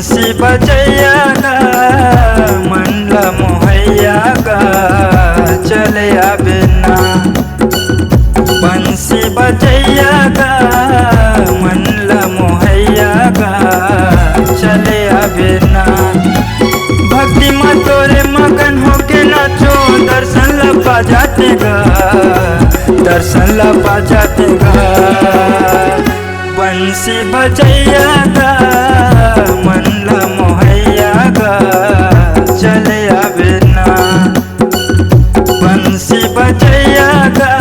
बंसी बजैया गा मनला मोहैया गा चले आवे ना। बंसी बजैया गा मनला मोहैया गा चले आवे ना। भक्ति में तोरे मगन होके नाचो दर्शन ला पा जाते गा, दर्शन ला पा जाते गा। बंसी बजैया गा मनला मोहैया गा चले आवे ना। बंसी बजैया गा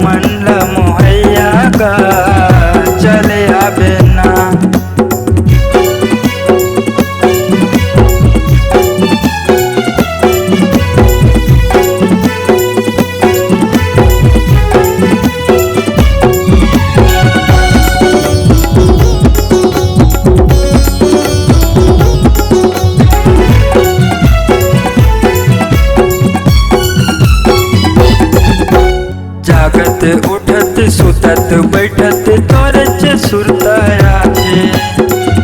मनला मोहैया गा चले आवे ना। जागत उठत सुतत बैठत तोरे चे सुरताया थे।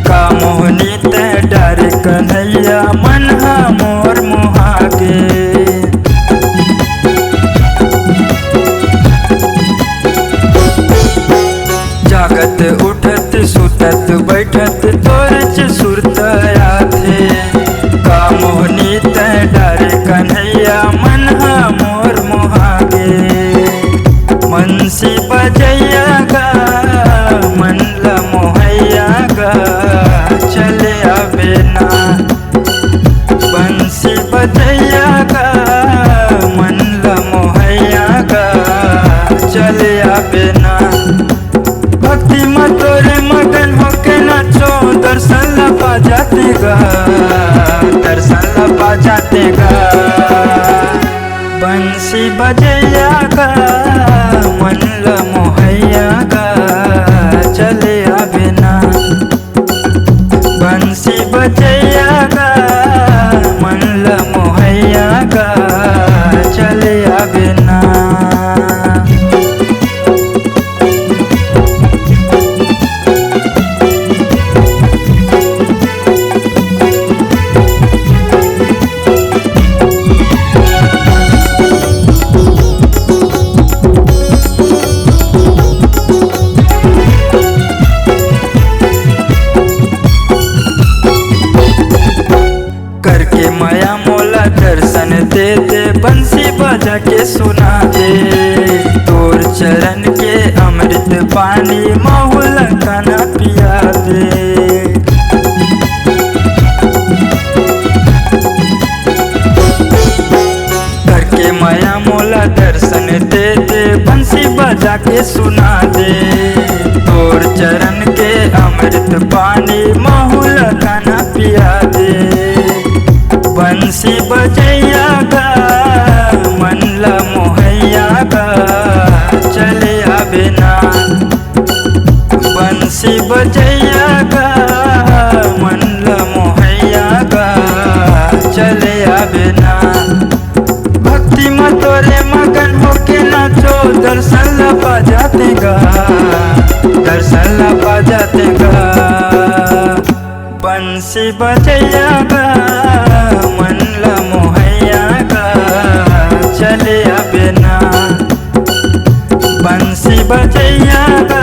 का मोहनी ते डर कन्हैया मनहा मोर मुहागे। जागत उठत सुतत बैठत तोरे चे सुरताया थे। का मोहनी ते डर कन्हैया मनहा मोर मुहागे। बंसी बजैया गा मनला मोहैया गा चले आवे ना। बंसी बजैया गा मनला मोहैया गा चले आवे ना। भक्ति में तोरे मगन होके नाचो दर्शन ला पा जाते गा, दर्शन ला पा जाते गा। बंसी बजैया गा मनला मोहैया गा चले आवे ना। बंसी बजैया गा मनला मोहैया गा चले आवे ना। करके माया मोला दर्शन दे दे बंसी बजा के सुना दे। तोर चरण के अमृत पानी माहुल खाना पिया दे। करके माया मोला दर्शन दे दे बंसी बजा के सुना दे। तोर चरण के अमृत पानी माहुल खाना पिया दे। बंसी बजैया गा मनला मोहैया गा चले आवे ना। बंसी बजैया गा मनला मोहैया गा चले आवे ना। भक्ति में तोरे मगन होके नाचो दर्शन ला पा जाते गा, दर्शन ला पा जाते गा। बंसी बजैया गा मनला मोहैया गा चले आवे ना। बंसी बजैया गा